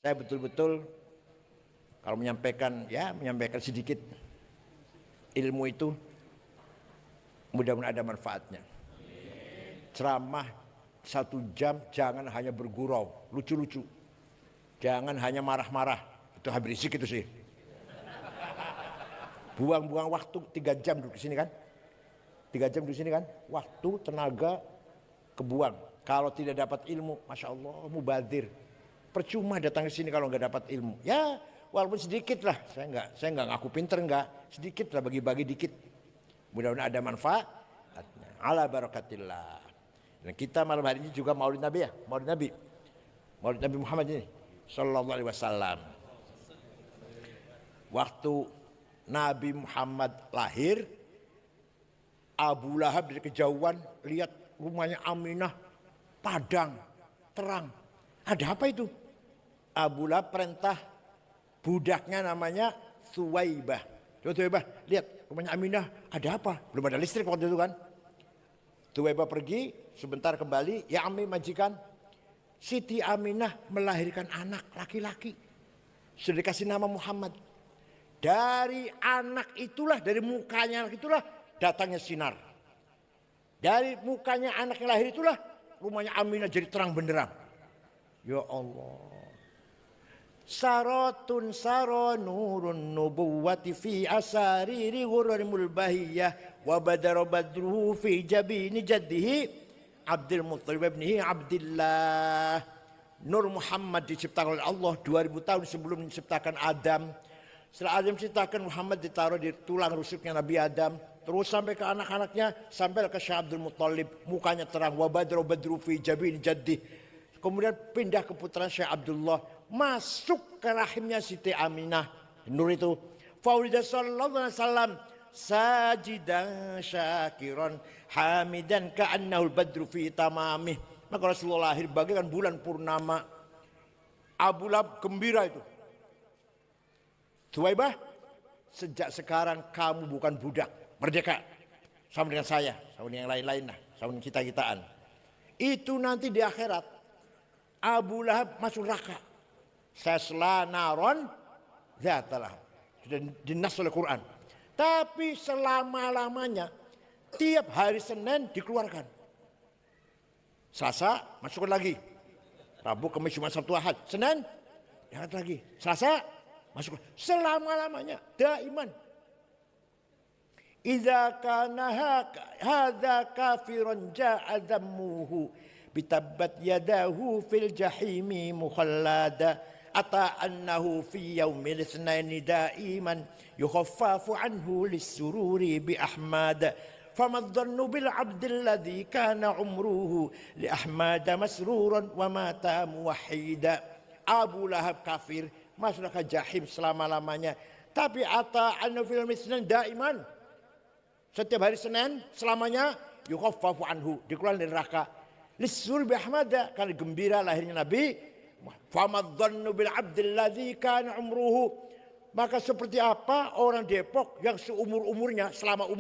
Saya betul-betul kalau menyampaikan sedikit ilmu itu, mudah-mudahan ada manfaatnya. Ceramah 1 jam jangan hanya bergurau, lucu-lucu. Jangan hanya marah-marah. Itu habis berisik itu sih. Buang-buang waktu 3 jam duduk di sini kan? 3 jam di sini kan? Waktu, tenaga kebuang. Kalau tidak dapat ilmu, masya Allah, mubazir. Percuma datang ke sini kalau nggak dapat ilmu. Ya, walaupun sedikit lah. Saya nggak ngaku pinter nggak. Sedikit lah, bagi-bagi dikit. Mudah-mudahan ada manfaatnya. Ala barakatillah. Dan kita malam hari ini juga Maulid Nabi ya, Maulid Nabi Muhammad ini, Sallallahu Alaihi Wasallam. Waktu Nabi Muhammad lahir, Abu Lahab dari kejauhan lihat rumahnya Aminah, padang, terang. Ada apa itu? Abu Lahab perintah budaknya namanya Suwaibah. Coba Suwaibah, lihat rumahnya Aminah, ada apa? Belum ada listrik waktu itu kan. Suwaibah pergi, sebentar kembali, ya Ami majikan, Siti Aminah melahirkan anak laki-laki. Sudah dikasih nama Muhammad. Dari anak itulah, dari mukanya anak itulah datangnya sinar. Dari mukanya anak yang lahir itulah rumahnya Aminah jadi terang benderang. Ya Allah. Saratun saro nurun nubuwati fi asariri ghurrimul bahiyah wa badara badruhu fi jabini jaddihi Abdul Muttalib ibnihi Abdillah. Nur Muhammad diciptakan oleh Allah 2000 tahun sebelum diciptakan Adam. Setelah Adam diciptakan, Muhammad ditaruh di tulang rusuknya Nabi Adam, terus sampai ke anak-anaknya, sampai ke Syekh Abdul Muttalib, mukanya terang, wa badru badru fi jabin jaddi. Kemudian pindah ke putra Syekh Abdullah, masuk ke rahimnya Siti Aminah. Nur itu, faulida sallallahu alaihi wasallam sajidan syakiran hamidan ka'annahul badru fi tamamih. Maka Rasulullah lahir bagaikan bulan purnama. Abu Lahab gembira itu. Suwaibah, sejak sekarang kamu bukan budak, merdeka. Sama dengan saya, sama dengan yang lain-lain lah, sama dengan kita-kitaan. Itu nanti di akhirat, Abu Lahab masuk neraka. Sasla naron zatalah. Sudah dinas oleh Quran. Tapi selama-lamanya, tiap hari Senin dikeluarkan. Selasa, masukkan lagi. Rabu, Kamis, Jumat, Sabtu, Ahad. Senin, diangkat lagi. Selasa, masuk selama-lamanya, daiman. Idza kana hadza kafiran ja'a dhammuhu bitabbat yadahu fil jahimi mukhallada ata annahu fi yaumil itsnaini daiman yukhaffafu anhu lis-sururi bi ahmad fama dhannu bil 'abdil ladzi kana umruhu li ahmad masruran wa mata muwahhida. Abu Lahab kafir, masuk ke jahim selama-lamanya. Tapi ata anna fil misnan daiman. Setiap hari Senin selamanya yukhaffafu anhu, dikeluarkan dari neraka. Lisur bi ahmada, karena gembira lahirnya Nabi. Famadhannu bil abdil ladzi kana umruhu. Maka seperti apa orang Depok yang seumur-umurnya, selama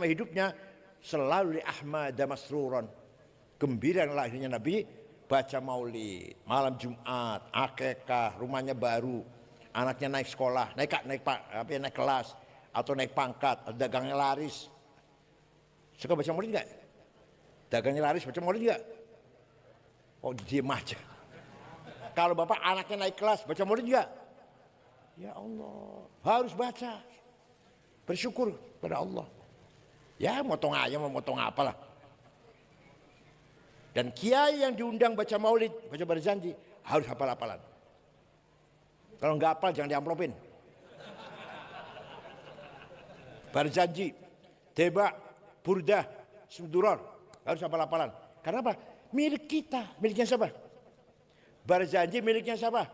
hidupnya selalu li ahmada masruran. Gembira lahirnya Nabi, baca maulid, malam Jumat, akekah, rumahnya baru, anaknya naik sekolah, naik kelas, atau naik pangkat, atau dagangnya laris. Suka baca maulid nggak? Dagangnya laris, baca maulid nggak? Oh, diem aja. Kalau bapak anaknya naik kelas, baca maulid nggak? Ya Allah, harus baca. Bersyukur pada Allah. Ya, motong ayam, motong apalah. Dan kiai yang diundang baca maulid, baca berjanji, harus hafal-hafalan. Kalau nggak hafal jangan diamplopin. Berjanji, teba, burdah, suduror, harus hafal-hafalan. Karena apa? Milik kita, miliknya siapa? Berjanji miliknya siapa?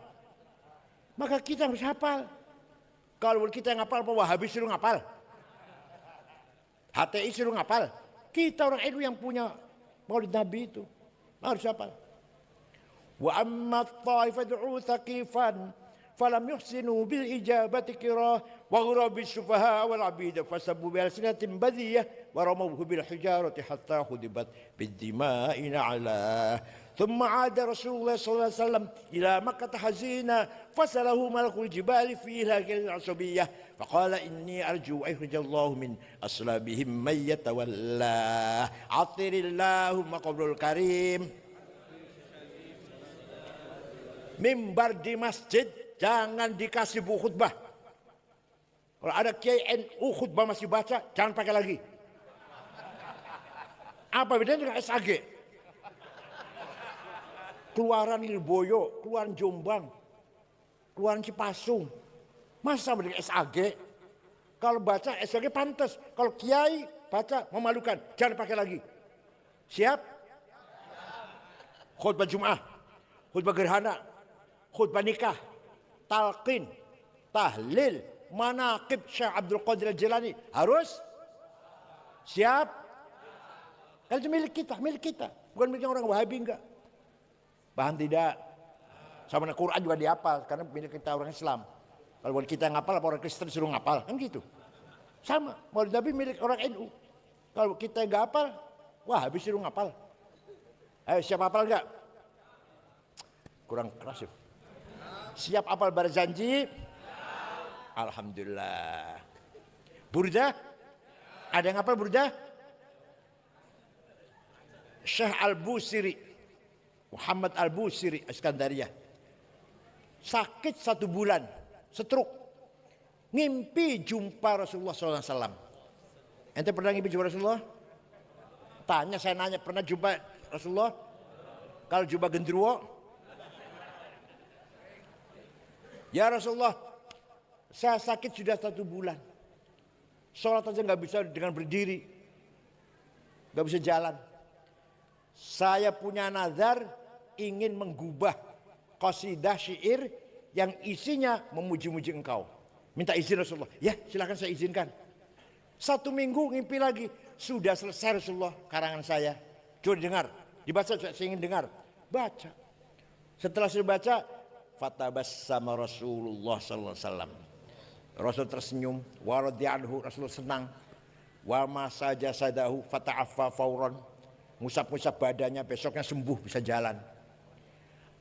Maka kita harus hafal. Kalau kita yang hafal, apa Wahabi suruh hafal? HTI suruh hafal? Kita orang NU yang punya maulid Nabi itu harus hafal. Wa amma at-taifatu thaqifan falam yuhsinu bil ijabati qira wa ghurabi sufaha wal abida fasabu bi alsinatin badiyah wa ramahu bil hijarati hatta khudibat bid dima'ina ala ثم عاد رسول الله صلى الله عليه وسلم إلى مكة حزينا فسأله ملك الجبال في هذه العصبية فقال إني أرجو أن يخرج الله من أصلابهم من يتولى عطر اللهم قبر الكريم. Mimbar di masjid jangan dikasih buku khutbah. Kalau ada kiai NU khutbah masih baca, jangan pakai lagi. Apa bedanya dengan SAG? Keluaran Lirboyo, keluaran Jombang, keluaran Cipasung. Masa dengan SAG? Kalau baca SAG pantas. Kalau kiai baca memalukan, jangan pakai lagi. Siap? Khutbah Jum'ah, khutbah gerhana, khutbah nikah, talqin, tahlil, manaqib Syekh Abdul Qadir Al-Jilani harus siap. Kalau itu milik kita, bukan milik orang Wahabi enggak. Paham tidak? Sama Quran juga dihafal karena milik kita orang Islam. Kalau kita ngapal apa orang Kristen suruh ngapal, kan gitu. Sama, Maulid Nabi milik orang NU. Kalau kita enggak hafal, wah habis suruh ngapal. Ayo siap hafal enggak? Kurang keras ya. Siap hafal berjanji? Alhamdulillah. Burdah? Ada yang hafal Burdah? Syekh Al-Busiri, Muhammad Al-Busiri Iskandariyah, sakit 1 bulan, stroke, ngimpi jumpa Rasulullah SAW. Ente pernah ngimpi jumpa Rasulullah? Tanya, saya nanya, pernah jumpa Rasulullah? Kalau jumpa genderuwo? Ya Rasulullah, saya sakit sudah 1 bulan, sholat aja nggak bisa dengan berdiri, nggak bisa jalan. Saya punya nazar ingin menggubah qasidah syair yang isinya memuji-muji engkau. Minta izin Rasulullah. Ya silakan saya izinkan. 1 minggu ngimpi lagi. Sudah selesai Rasulullah karangan saya. Coba dengar. Dibaca, saya ingin dengar. Baca. Setelah saya baca, fatabassama Rasulullah sallallahu alaihi wasallam. Rasul tersenyum. Wa radiyallahu, Rasul senang. Wa masaja sadahu fata'affa fauran. Ngusap-ngusap badannya, besoknya sembuh, bisa jalan.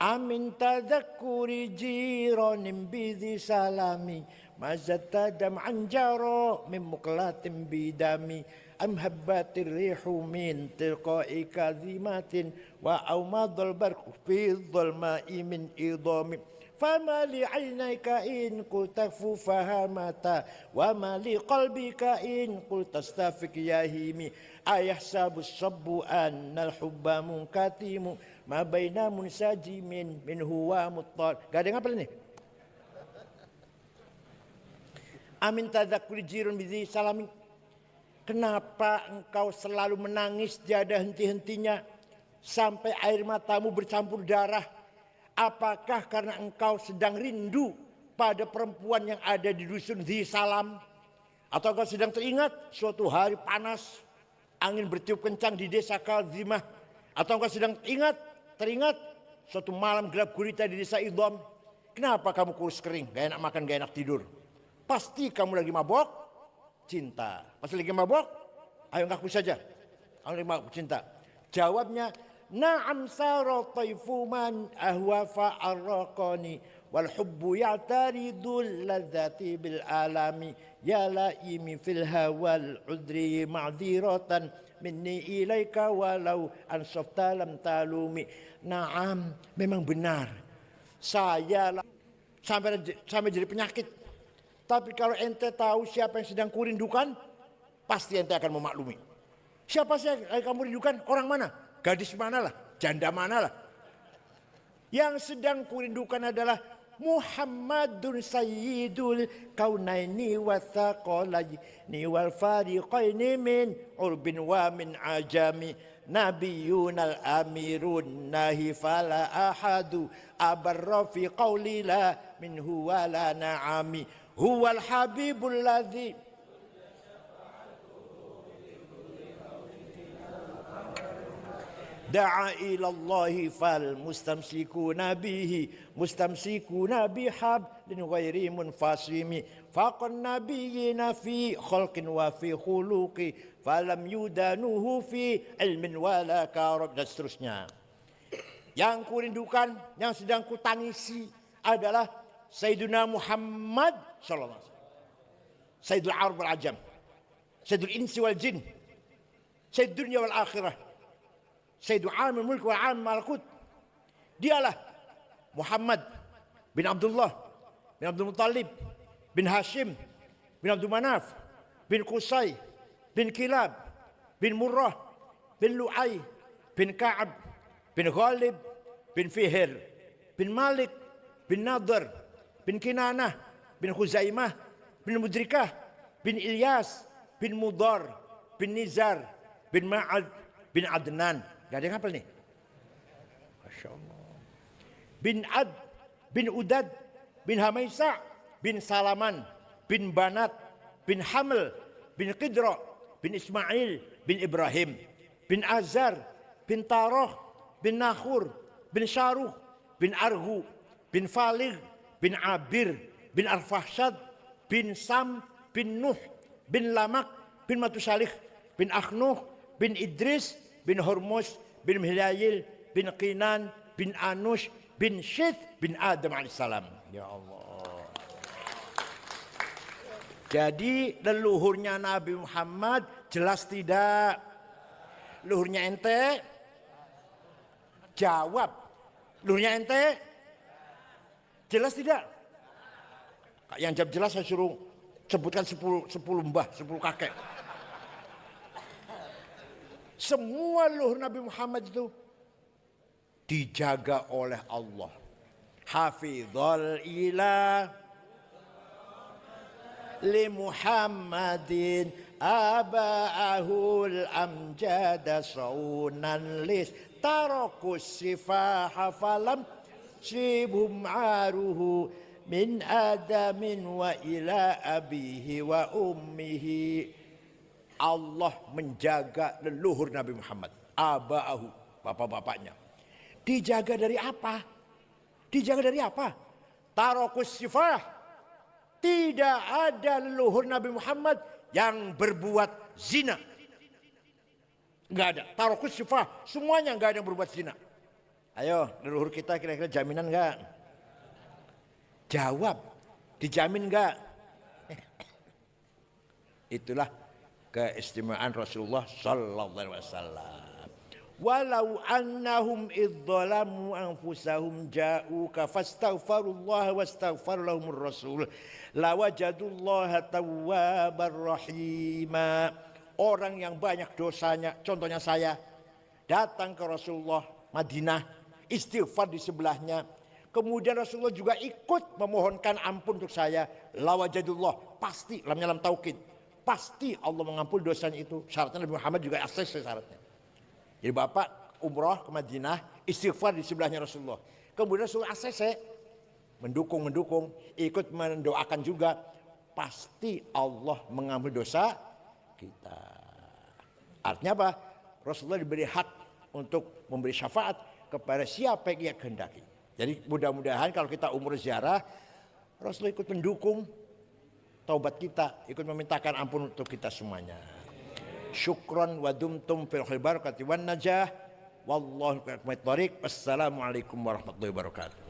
Amin tadzakkuri jiranim bidhi salami mazata dam'an jaro min muqlatin bidami am habbatir rihu min tilqa'i kadhimatin wa awmadul barqu fi dhulma'i min idami fama li 'ainayka in qultafu fahamata wa ma li qalbika in qultastafik yahimi ayahsabu sabbu annal hubba munkatimu ma baina munsajimin min huwa muttal. Gak ada yang apa ini? Amin tadzakuri jirun bizi salami. Kenapa engkau selalu menangis tiada henti-hentinya sampai air matamu bercampur darah? Apakah karena engkau sedang rindu pada perempuan yang ada di dusun Dhi Salam? Atau engkau sedang teringat suatu hari panas, angin bertiup kencang di desa Kazimah? Atau engkau sedang teringat suatu malam gelap gulita di desa Idham? Kenapa kamu kurus kering, gak enak makan, gak enak tidur? Pasti kamu lagi mabok cinta. Pasti lagi mabok, ayo ngaku saja, kamu lagi mabok cinta. Jawabnya, na'am sara taifu man ahwa fa'arraqani wal hubbu ya'taridul ladzati bil alami ya laimi fil hawal udri ma'dziratan minni ilaika walau ansafta lam talumi. Naam, memang benar saya sampai jadi penyakit. Tapi kalau ente tahu siapa yang sedang kurindukan, pasti ente akan memaklumi. Siapa sih yang kamu rindukan? Orang mana? Gadis mana lah? Janda mana lah? Yang sedang kurindukan adalah Muhammadun sayyidul kaunaini wa thaqalaini wal fariqaini min urbin wa min ajami nabiyunal amirun nahi fala ahadu abarra fi qawli la minhu wa la na'ami huwal habibul ladzi da'a ilallahi fal mustamsikuna bihi mustamsikuna bihablin ghairi munfasimi faqan nabiyina fi khalqin wa fi khuluqi falam yudanuhu fi ilmin wala karab, dan seterusnya. Yang kurindukan, yang sedang kutangisi adalah Sayyiduna Muhammad sallallahu alaihi wasallam. Sayyidul Arab wal Ajam, Sayyidul Insi wal Jin, Sayyid Dunya wal Akhirah, Sayyidul Alam Mulk wal Alam Malakut. Dialah Muhammad bin Abdullah bin Abdul Muttalib bin Hashim bin Abdul Manaf bin Qusay bin Kilab bin Murrah bin Lu'ay bin Ka'ab bin Ghalib bin Fihr bin Malik bin Nadhr bin Kinanah bin Khuzaimah bin Mudrikah bin Ilyas bin Mudar bin Nizar bin Ma'ad bin Adnan. Gak ada yang hafal nih? Masya Allah. Bin Ad bin Udad bin Hamaisa bin Salaman bin Banat bin Haml bin Qidra bin Ismail bin Ibrahim bin Azar bin Taroh bin Nakhur bin Syaruh bin Arhu bin Faligh bin Abir bin Arfahshad bin Sam bin Nuh bin Lamak bin Matusalih bin Akhnuh bin Idris bin Hormuz bin Mihyayil bin Qinan bin Anush bin Syith bin Adam alaihissalam. Ya Allah. Jadi leluhurnya Nabi Muhammad jelas tidak? Leluhurnya ente? Jawab. Leluhurnya ente? Jelas tidak? Yang jawab jelas saya suruh sebutkan 10 mbah, 10 kakek. Semua leluhur Nabi Muhammad itu dijaga oleh Allah. Hafizul ilah li Muhammadin aba'ahul amjada saunan lis tarakus sifaha falam sibhum aruhu min adamin wa ila abihi wa ummihi. Allah menjaga leluhur Nabi Muhammad, aba'ahu, bapak-bapaknya. Dijaga dari apa? Dijaga dari apa? Tarakus sifah. Tidak ada leluhur Nabi Muhammad yang berbuat zina. Enggak ada. Tarakus sifah. Semuanya enggak ada yang berbuat zina. Ayo, leluhur kita kira-kira jaminan enggak? Jawab. Dijamin enggak? Itulah keistimewaan Rasulullah sallallahu alaihi wasallam. Walau annahum idzalamu anfusahum ja'uka fastaghfirullah wastaghfar lahumur rasul lawajadullaha tawwabar rahima. Orang yang banyak dosanya, contohnya saya, datang ke Rasulullah Madinah, istighfar di sebelahnya. Kemudian Rasulullah juga ikut memohonkan ampun untuk saya. Lawajadullah, pasti lam taukid. Pasti Allah mengampuni dosanya itu. Syaratnya Nabi Muhammad juga ACC syaratnya. Jadi bapak umroh ke Madinah, istighfar di sebelahnya Rasulullah. Kemudian Rasulullah ACC, mendukung, ikut mendoakan juga. Pasti Allah mengampuni dosa kita. Artinya apa? Rasulullah diberi hak untuk memberi syafaat kepada siapa yang ia kehendaki. Jadi mudah-mudahan kalau kita umroh ziarah, Rasulullah ikut mendukung taubat kita, ikut memintakan ampun untuk kita semuanya. Syukran wa dumtum fil khair barakati wan najah. Wallahu a'lam. Wassalamualaikum warahmatullahi wabarakatuh.